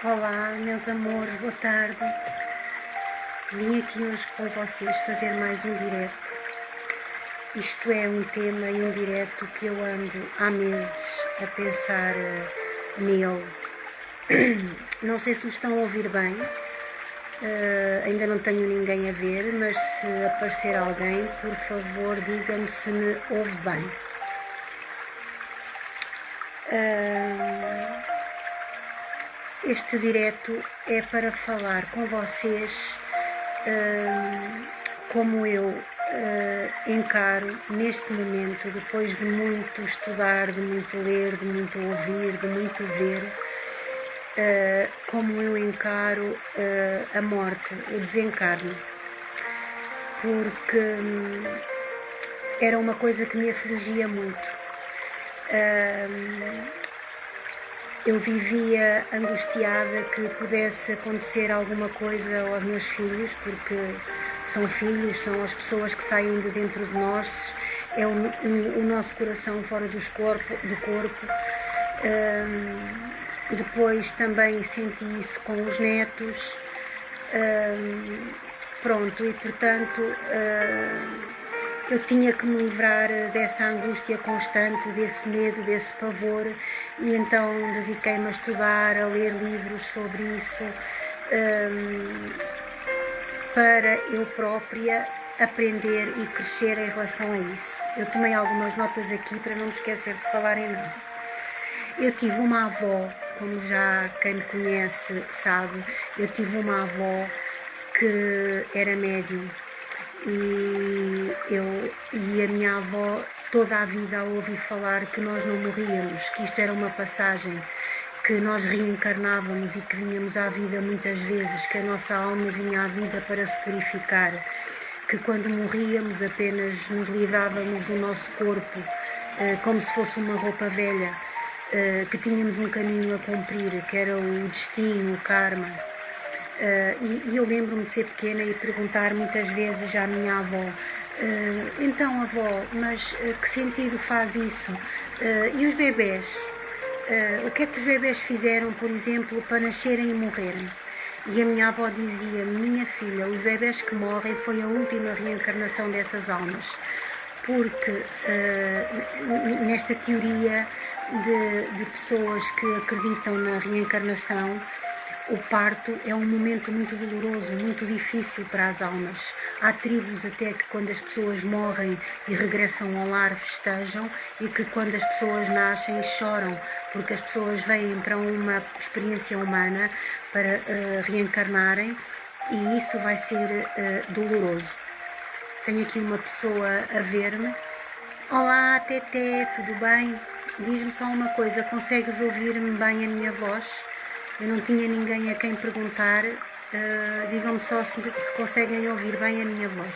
Olá, meus amores, boa tarde. Vim aqui hoje com vocês fazer mais um direto. Isto é um tema e um direto que eu ando há meses a pensar nele. Não sei se me estão a ouvir bem, ainda não tenho ninguém a ver, mas se aparecer alguém, por favor, diga-me se me ouve bem. Este direto é para falar com vocês como eu encaro neste momento, depois de muito estudar, de muito ler, de muito ouvir, de muito ver, como eu encaro a morte, o desencarne, porque era uma coisa que me afligia muito. Eu vivia angustiada que pudesse acontecer alguma coisa aos meus filhos, porque são filhos, são as pessoas que saem de dentro de nós, é o nosso coração fora do corpo. Depois também senti isso com os netos, pronto, e portanto eu tinha que me livrar dessa angústia constante, desse medo, desse pavor, e então dediquei-me a estudar, a ler livros sobre isso, para eu própria aprender e crescer em relação a isso. Eu tomei algumas notas aqui para não me esquecer de falar em nada. Eu tive uma avó, como já quem me conhece sabe, eu tive uma avó que era médium. E a minha avó toda a vida a ouvi falar que nós não morríamos, que isto era uma passagem, que nós reencarnávamos e que vinhamos à vida muitas vezes, que a nossa alma vinha à vida para se purificar, que quando morríamos apenas nos livrávamos do nosso corpo, como se fosse uma roupa velha, que tínhamos um caminho a cumprir, que era o destino, o karma. E eu lembro-me de ser pequena e perguntar muitas vezes à minha avó, então avó, mas que sentido faz isso? E os bebés? O que é que os bebés fizeram, por exemplo, para nascerem e morrerem? E a minha avó dizia, minha filha, os bebés que morrem foi a última reencarnação dessas almas, porque nesta teoria de pessoas que acreditam na reencarnação, o parto é um momento muito doloroso, muito difícil para as almas. Há tribos até que quando as pessoas morrem e regressam ao lar festejam, e que quando as pessoas nascem choram, porque as pessoas vêm para uma experiência humana para reencarnarem, e isso vai ser doloroso. Tenho aqui uma pessoa a ver-me. Olá, Teté, tudo bem? Diz-me só uma coisa, consegues ouvir-me bem a minha voz? Eu não tinha ninguém a quem perguntar, digam-me só se conseguem ouvir bem a minha voz.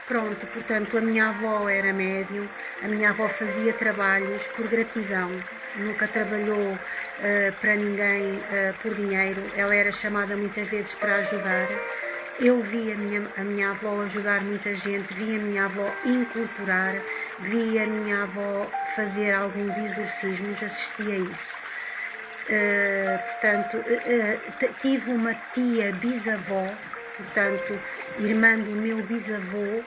Pronto, portanto, a minha avó era médium, a minha avó fazia trabalhos por gratidão, nunca trabalhou para ninguém por dinheiro, ela era chamada muitas vezes para ajudar. Eu vi a minha avó ajudar muita gente, vi a minha avó incorporar, vi a minha avó fazer alguns exorcismos, assisti a isso. Portanto, tive uma tia bisavó, portanto, irmã do meu bisavô,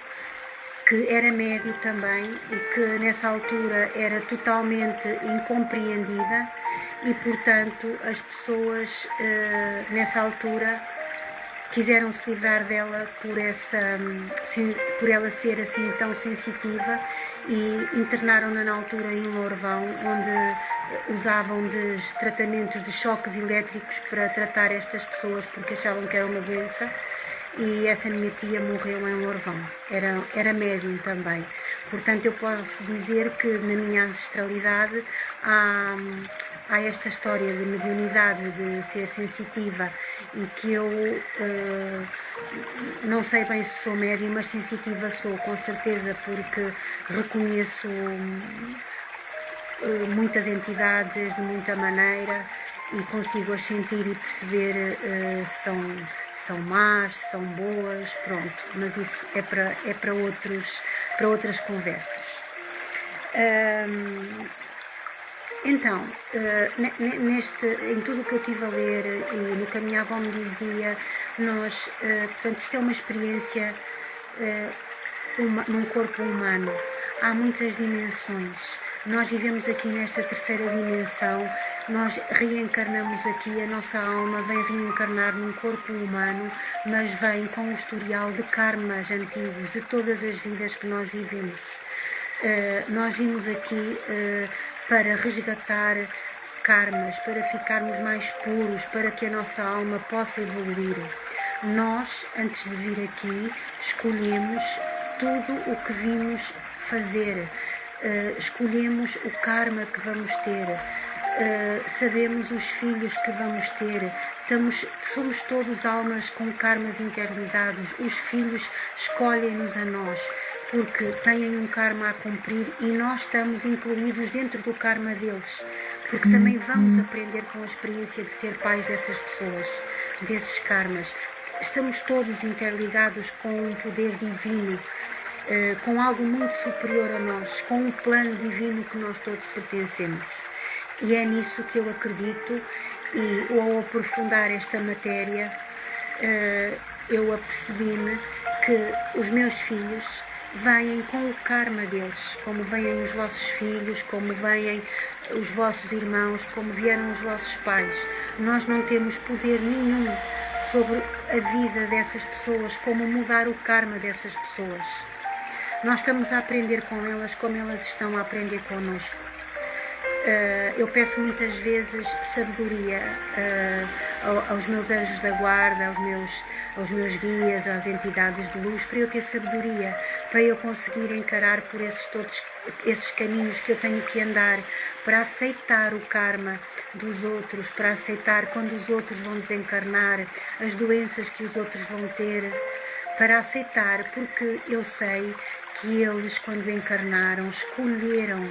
que era médio também e que nessa altura era totalmente incompreendida, e portanto as pessoas nessa altura quiseram se livrar dela por ela ser assim tão sensitiva, e internaram-na na altura em Lourvão, onde usavam de tratamentos de choques elétricos para tratar estas pessoas, porque achavam que era uma doença. E essa minha tia morreu em Lourvão, era médium também. Portanto, eu posso dizer que na minha ancestralidade há esta história de mediunidade, de ser sensitiva, e que eu não sei bem se sou médium, mas sensitiva sou, com certeza, porque reconheço muitas entidades de muita maneira e consigo-as sentir e perceber se são más, se são boas, pronto, mas isso é para outras conversas. Então, em tudo o que eu estive a ler e no que a minha avó me dizia, portanto, isto é uma experiência num corpo humano. Há muitas dimensões. Nós vivemos aqui nesta terceira dimensão, nós reencarnamos aqui, a nossa alma vem reencarnar num corpo humano, mas vem com um historial de karmas antigos, de todas as vidas que nós vivemos. Nós vimos aqui para resgatar karmas, para ficarmos mais puros, para que a nossa alma possa evoluir. Nós, antes de vir aqui, escolhemos tudo o que vimos fazer, escolhemos o karma que vamos ter, sabemos os filhos que vamos ter, somos todos almas com karmas interligados, os filhos escolhem-nos a nós, porque têm um karma a cumprir e nós estamos incluídos dentro do karma deles, porque também vamos aprender com a experiência de ser pais dessas pessoas, desses karmas. Estamos todos interligados com um poder divino, com algo muito superior a nós, com um plano divino que nós todos pertencemos. E é nisso que eu acredito, e ao aprofundar esta matéria, eu apercebi-me que os meus filhos vêm com o karma deles, como vêm os vossos filhos, como vêm os vossos irmãos, como vieram os vossos pais. Nós não temos poder nenhum sobre a vida dessas pessoas, como mudar o karma dessas pessoas. Nós estamos a aprender com elas como elas estão a aprender connosco. Eu peço muitas vezes sabedoria aos meus anjos da guarda, aos meus guias, às entidades de luz, para eu ter sabedoria, para eu conseguir encarar por esses caminhos que eu tenho que andar, para aceitar o karma dos outros, para aceitar quando os outros vão desencarnar, as doenças que os outros vão ter, para aceitar, porque eu sei que eles, quando encarnaram, escolheram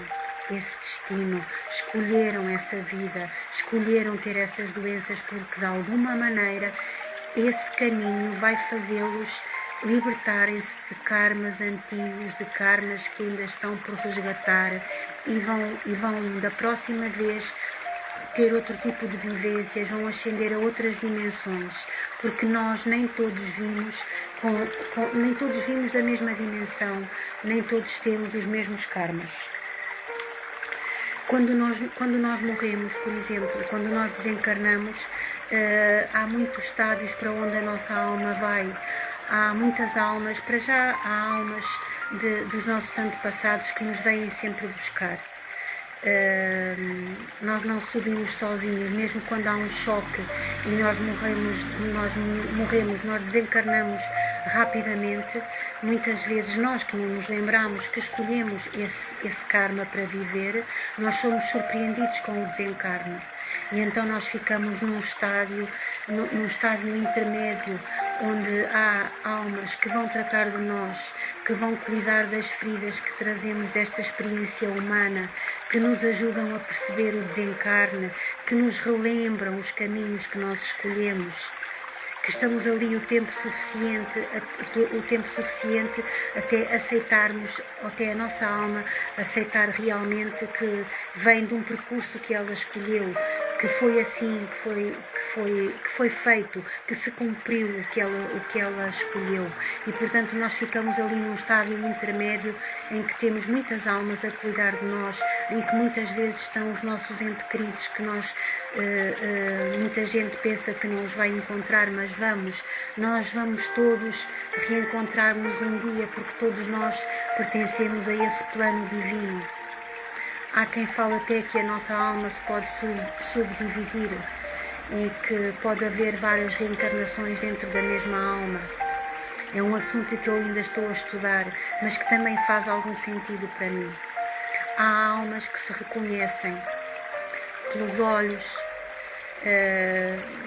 esse destino, escolheram essa vida, escolheram ter essas doenças, porque de alguma maneira esse caminho vai fazê-los libertarem-se de karmas antigos, de karmas que ainda estão por resgatar, e vão da próxima vez ter outro tipo de vivências, vão ascender a outras dimensões, porque nós nem todos vimos a mesma dimensão, nem todos temos os mesmos karmas. Quando nós morremos, por exemplo, quando nós desencarnamos, há muitos estádios para onde a nossa alma vai. Há muitas almas, para já há almas dos nossos antepassados que nos vêm sempre buscar. Nós não subimos sozinhos, mesmo quando há um choque e nós desencarnamos rapidamente. Muitas vezes nós que não nos lembramos que escolhemos esse karma para viver, nós somos surpreendidos com o desencarne. E então nós ficamos num estádio intermédio, onde há almas que vão tratar de nós, que vão cuidar das feridas que trazemos desta experiência humana, que nos ajudam a perceber o desencarne, que nos relembram os caminhos que nós escolhemos, que estamos ali o tempo suficiente até aceitarmos, até a nossa alma aceitar realmente que vem de um percurso que ela escolheu, que foi assim, que foi feito, que se cumpriu o que ela escolheu. E portanto nós ficamos ali num estádio intermédio em que temos muitas almas a cuidar de nós, em que muitas vezes estão os nossos entes queridos que muita gente pensa que não os vai encontrar, mas nós vamos todos reencontrar-nos um dia, porque todos nós pertencemos a esse plano divino. Há quem fala até que a nossa alma se pode subdividir e que pode haver várias reencarnações dentro da mesma alma. É um assunto que eu ainda estou a estudar, mas que também faz algum sentido para mim. Há almas que se reconhecem pelos olhos.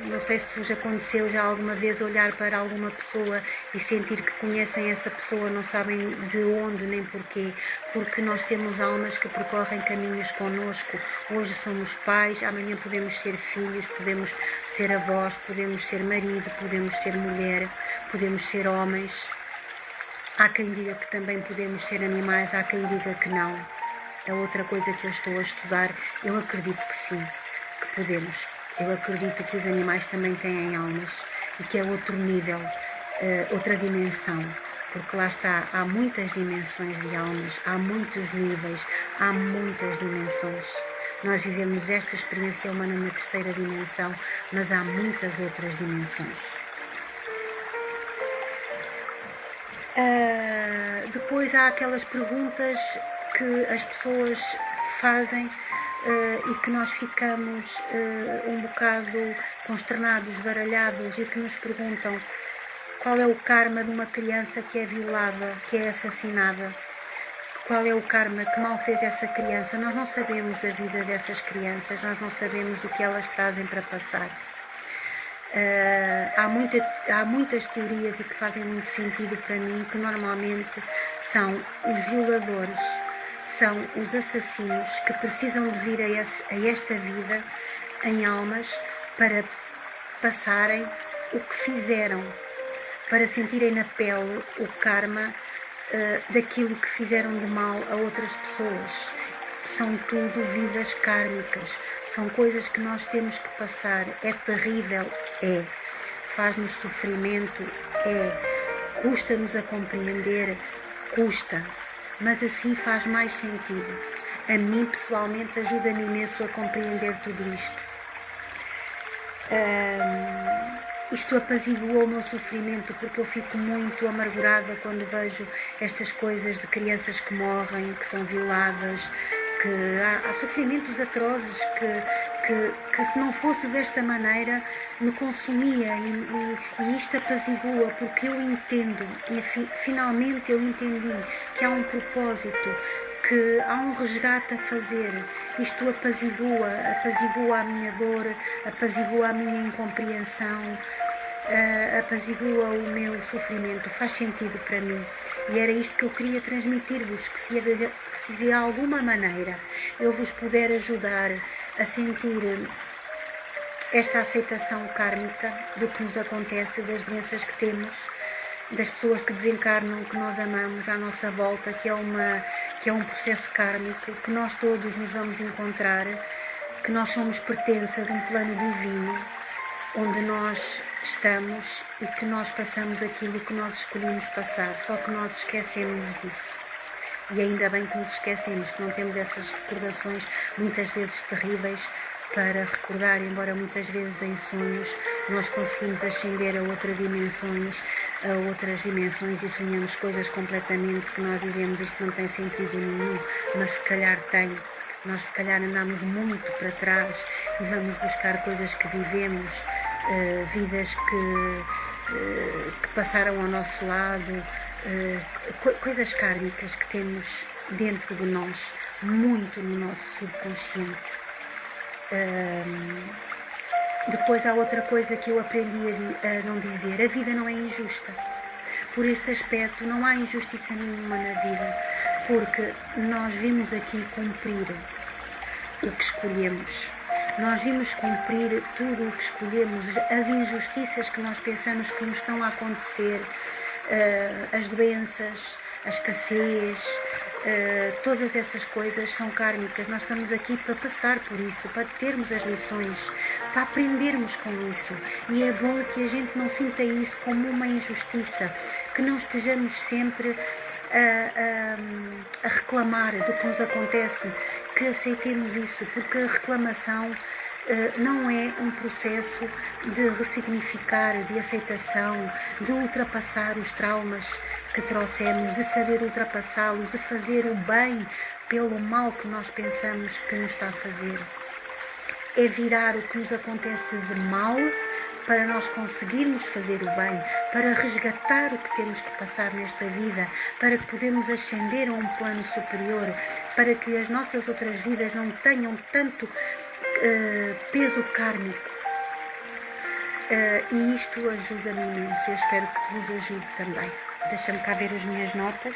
Não sei se vos aconteceu já alguma vez olhar para alguma pessoa e sentir que conhecem essa pessoa, não sabem de onde nem porquê, porque nós temos almas que percorrem caminhos connosco. Hoje somos pais, amanhã podemos ser filhos, podemos ser avós, podemos ser marido, podemos ser mulher, podemos ser homens. Há quem diga que também podemos ser animais, há quem diga que não. é outra coisa que eu estou a estudar. Eu acredito que sim, que podemos. Eu acredito que os animais também têm almas e que é outro nível, outra dimensão, porque lá está, há muitas dimensões de almas, há muitos níveis, há muitas dimensões. Nós vivemos esta experiência humana na terceira dimensão, mas há muitas outras dimensões. Depois há aquelas perguntas que as pessoas fazem e que nós ficamos um bocado consternados, baralhados, e que nos perguntam qual é o karma de uma criança que é violada, que é assassinada. Qual é o karma que mal fez essa criança? Nós não sabemos da vida dessas crianças, nós não sabemos do que elas trazem para passar. Há muitas teorias e que fazem muito sentido para mim, que normalmente são os violadores, são os assassinos que precisam de vir a esta vida em almas para passarem o que fizeram, para sentirem na pele o karma daquilo que fizeram de mal a outras pessoas. São tudo vidas kármicas, são coisas que nós temos que passar. É terrível, é. Faz-nos sofrimento, é. Custa-nos a compreender, custa. Mas assim faz mais sentido. A mim, pessoalmente, ajuda-me imenso a compreender tudo isto. Isto apazigua o meu sofrimento, porque eu fico muito amargurada quando vejo estas coisas de crianças que morrem, que são violadas, que há sofrimentos atrozes que se não fosse desta maneira me consumia, e isto apazigua, porque eu entendo, e finalmente eu entendi que há um propósito, que há um resgate a fazer. Isto apazigua a minha dor, apazigua a minha incompreensão, apazigua o meu sofrimento. Faz sentido para mim. E era isto que eu queria transmitir-vos, que se de alguma maneira eu vos puder ajudar a sentir esta aceitação kármica do que nos acontece, das doenças que temos, das pessoas que desencarnam, que nós amamos à nossa volta, que é um processo kármico, que nós todos nos vamos encontrar, que nós somos pertença de um plano divino, onde nós estamos e que nós passamos aquilo que nós escolhemos passar, só que nós esquecemos disso. E ainda bem que nos esquecemos, que não temos essas recordações muitas vezes terríveis para recordar, embora muitas vezes em sonhos nós conseguimos ascender a outras dimensões e sonhamos coisas completamente que nós dizemos isto não tem sentido nenhum, mas se calhar tem. Nós se calhar andamos muito para trás e vamos buscar coisas que vivemos, vidas que passaram ao nosso lado, coisas kármicas que temos dentro de nós, muito no nosso subconsciente. Depois há outra coisa que eu aprendi a não dizer: a vida não é injusta. Por este aspecto não há injustiça nenhuma na vida, porque nós vimos aqui cumprir o que escolhemos. Nós vimos cumprir tudo o que escolhemos, as injustiças que nós pensamos que nos estão a acontecer, as doenças, a escassez, todas essas coisas são kármicas. Nós estamos aqui para passar por isso, para termos as lições, para aprendermos com isso. E é bom que a gente não sinta isso como uma injustiça, que não estejamos sempre a reclamar do que nos acontece, que aceitemos isso, porque a reclamação não é um processo de ressignificar, de aceitação, de ultrapassar os traumas que trouxemos, de saber ultrapassá-los, de fazer o bem pelo mal que nós pensamos que nos está a fazer. É virar o que nos acontece de mal para nós conseguirmos fazer o bem, para resgatar o que temos que passar nesta vida, para que podemos ascender a um plano superior, para que as nossas outras vidas não tenham tanto peso kármico. E isto ajuda-me imenso. Eu espero que vos ajude também. Deixa-me cá ver as minhas notas.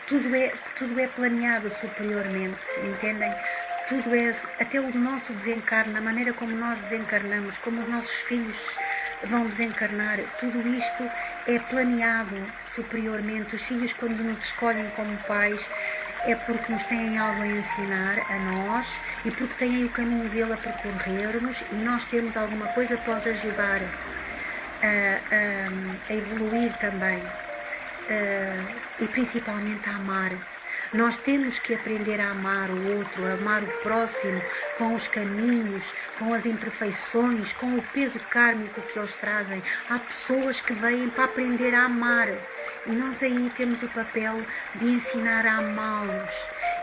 Tudo é planeado superiormente, entendem? tudo é, até o nosso desencarne, a maneira como nós desencarnamos, como os nossos filhos vão desencarnar, tudo isto é planeado superiormente. Os filhos, quando nos escolhem como pais, é porque nos têm algo a ensinar a nós e porque têm o caminho dele a percorrermos, e nós temos alguma coisa para os ajudar a evoluir também, e principalmente a amar. Nós temos que aprender a amar o outro, a amar o próximo, com os caminhos, com as imperfeições, com o peso kármico que eles trazem. Há pessoas que vêm para aprender a amar, e nós aí temos o papel de ensinar a amá-los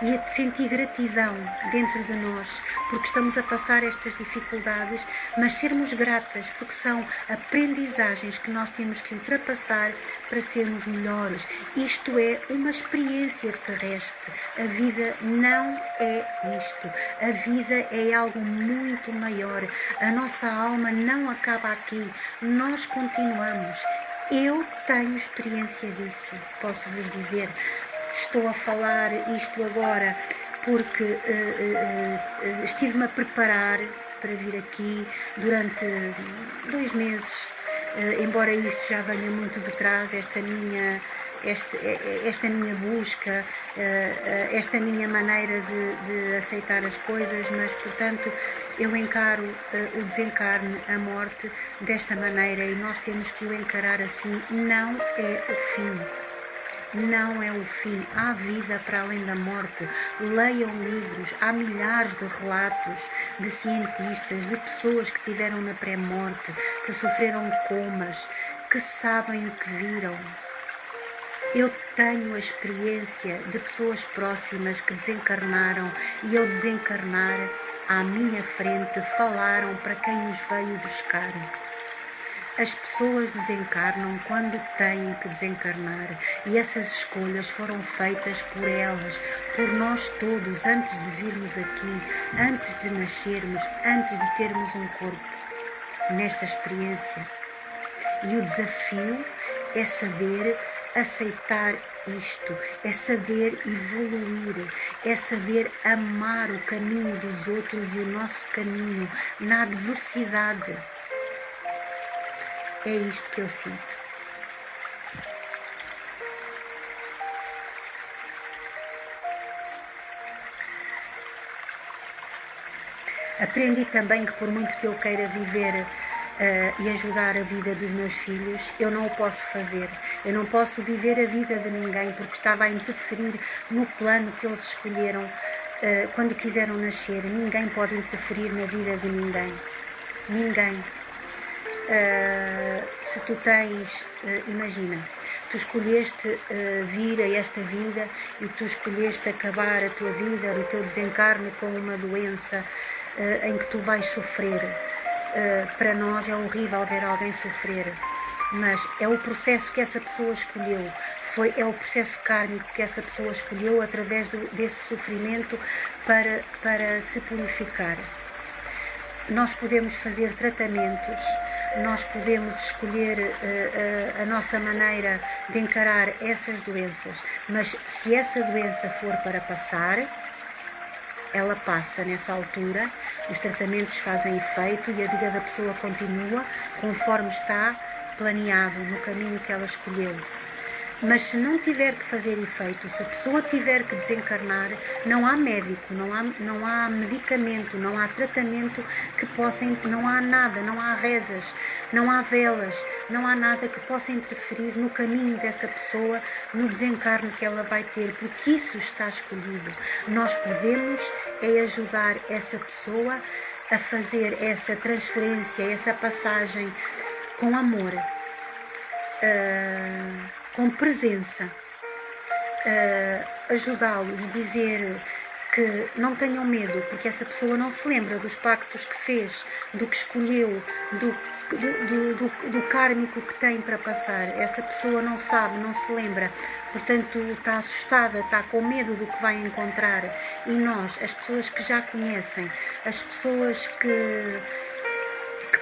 e a sentir gratidão dentro de nós, porque estamos a passar estas dificuldades, mas sermos gratas, porque são aprendizagens que nós temos que ultrapassar para sermos melhores. Isto é uma experiência terrestre. A vida não é isto. A vida é algo muito maior. A nossa alma não acaba aqui. Nós continuamos. Eu tenho experiência disso, posso vos dizer. Estou a falar isto agora porque estive-me a preparar para vir aqui durante 2 meses, embora isto já venha muito de trás, esta minha busca, esta minha maneira de aceitar as coisas, mas, portanto, eu encaro o desencarne, a morte, desta maneira, e nós temos que o encarar assim. Não é o fim. Não é o fim. Há vida para além da morte. Leiam livros. Há milhares de relatos de cientistas, de pessoas que estiveram na pré-morte, que sofreram comas, que sabem o que viram. Eu tenho a experiência de pessoas próximas que desencarnaram, e ao desencarnar à minha frente falaram para quem os veio buscar. As pessoas desencarnam quando têm que desencarnar, e essas escolhas foram feitas por elas, por nós todos, antes de virmos aqui, antes de nascermos, antes de termos um corpo nesta experiência. E o desafio é saber aceitar isto, é saber evoluir, é saber amar o caminho dos outros e o nosso caminho na adversidade. É isto que eu sinto. Aprendi também que, por muito que eu queira viver e ajudar a vida dos meus filhos, eu não o posso fazer. Eu não posso viver a vida de ninguém, porque estava a interferir no plano que eles escolheram quando quiseram nascer. Ninguém pode interferir na vida de ninguém. Ninguém. Se tu tens, imagina, tu escolheste vir a esta vida e tu escolheste acabar a tua vida, o teu desencarne, com uma doença em que tu vais sofrer. Para nós é horrível ver alguém sofrer, mas é o processo que essa pessoa escolheu. É o processo kármico que essa pessoa escolheu através desse sofrimento para se purificar. Nós podemos fazer tratamentos, nós podemos escolher a nossa maneira de encarar essas doenças, mas se essa doença for para passar, ela passa nessa altura, os tratamentos fazem efeito e a vida da pessoa continua conforme está planeado, no caminho que ela escolheu. Mas se não tiver que fazer efeito, se a pessoa tiver que desencarnar, não há médico, não há medicamento, não há tratamento que possa, não há nada, não há rezas, não há velas, não há nada que possa interferir no caminho dessa pessoa, no desencarne que ela vai ter, porque isso está escolhido. Nós podemos ajudar essa pessoa a fazer essa transferência, essa passagem com amor, com presença, ajudá-los, dizer que não tenham medo, porque essa pessoa não se lembra dos pactos que fez, do que escolheu, do kármico que tem para passar. Essa pessoa não sabe, não se lembra, portanto está assustada, está com medo do que vai encontrar. E nós, as pessoas que já conhecem, as pessoas que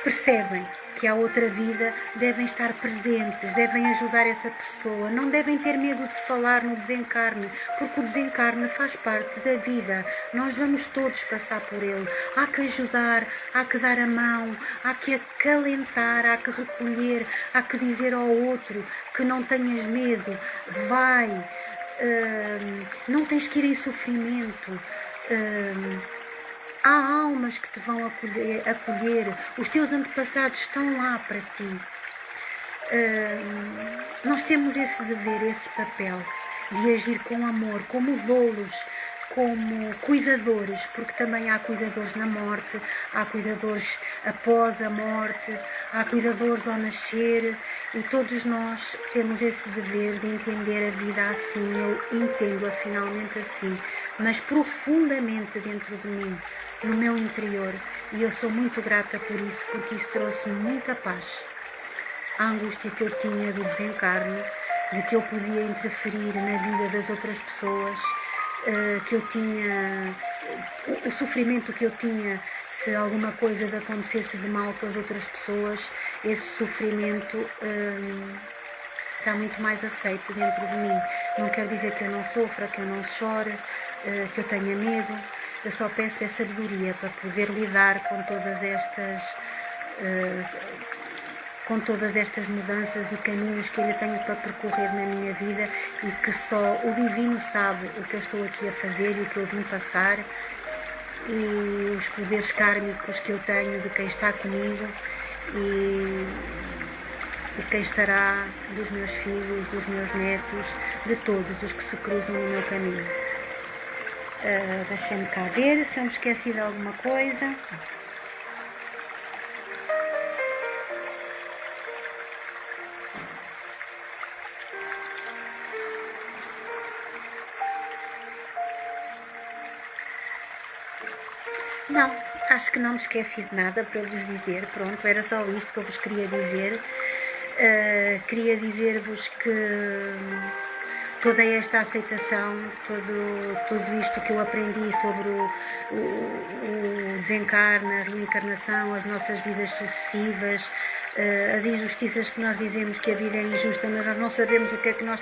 percebem que há outra vida, devem estar presentes, devem ajudar essa pessoa, não devem ter medo de falar no desencarne, porque o desencarne faz parte da vida, nós vamos todos passar por ele, há que ajudar, há que dar a mão, há que acalentar, há que recolher, há que dizer ao outro que não tenhas medo, vai, não tens que ir em sofrimento, há almas que te vão acolher, os teus antepassados estão lá para ti. Nós temos esse dever, esse papel de agir com amor, como doulos, como cuidadores, porque também há cuidadores na morte, há cuidadores após a morte, há cuidadores ao nascer, e todos nós temos esse dever de entender a vida assim. Eu entendo-a finalmente assim, mas profundamente dentro de mim, no meu interior, e eu sou muito grata por isso, porque isso trouxe-me muita paz. A angústia que eu tinha do desencarne, de que eu podia interferir na vida das outras pessoas, que eu tinha, o sofrimento que eu tinha se alguma coisa acontecesse de mal com as outras pessoas, esse sofrimento está muito mais aceito dentro de mim. Não quer dizer que eu não sofra, que eu não chore, que eu tenha medo. Eu só peço a sabedoria para poder lidar com todas estas mudanças e caminhos que ainda tenho para percorrer na minha vida, e que só o Divino sabe o que eu estou aqui a fazer e o que eu vim passar, e os poderes kármicos que eu tenho de quem está comigo e quem estará, dos meus filhos, dos meus netos, de todos os que se cruzam no meu caminho. Deixem-me cá ver se eu me esqueci de alguma coisa. Não, acho que não me esqueci de nada para vos dizer. Pronto, era só isto que eu vos queria dizer. Queria dizer-vos que toda esta aceitação, tudo isto que eu aprendi sobre o desencarne, a reencarnação, as nossas vidas sucessivas, as injustiças que nós dizemos que a vida é injusta, mas nós não sabemos o que é que nós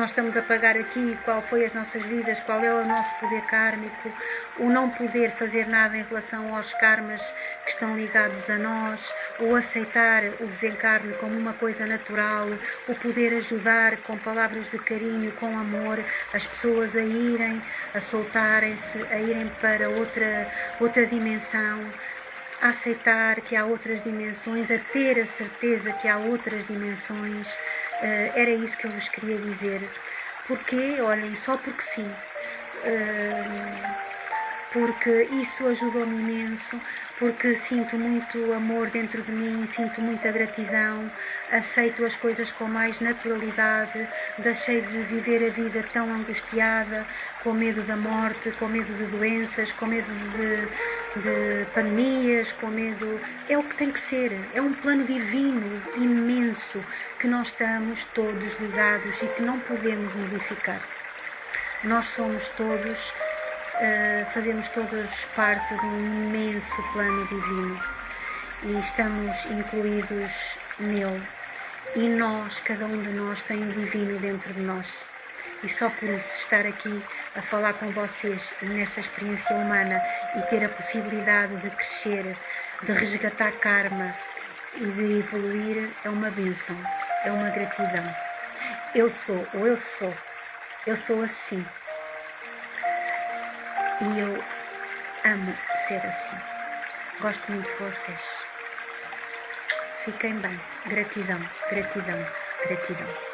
estamos a pagar aqui, qual foi as nossas vidas, qual é o nosso poder kármico, o não poder fazer nada em relação aos karmas que estão ligados a nós, o aceitar o desencarne como uma coisa natural, o poder ajudar com palavras de carinho, com amor, as pessoas a irem, a soltarem-se, a irem para outra dimensão, a aceitar que há outras dimensões, a ter a certeza que há outras dimensões. Era isso que eu vos queria dizer. Porque, olhem, só porque sim. Porque isso ajudou-me imenso, porque sinto muito amor dentro de mim, sinto muita gratidão, aceito as coisas com mais naturalidade, deixei de viver a vida tão angustiada, com medo da morte, com medo de doenças, com medo de pandemias, com medo... É o que tem que ser, é um plano divino imenso que nós estamos todos ligados e que não podemos modificar. Nós somos todos... fazemos todos parte de um imenso plano divino e estamos incluídos nele, e nós, cada um de nós tem um divino dentro de nós, e só por isso estar aqui a falar com vocês nesta experiência humana e ter a possibilidade de crescer, de resgatar karma e de evoluir é uma bênção, é uma gratidão. Eu sou assim. E eu amo ser assim. Gosto muito de vocês. Fiquem bem. Gratidão, gratidão, gratidão.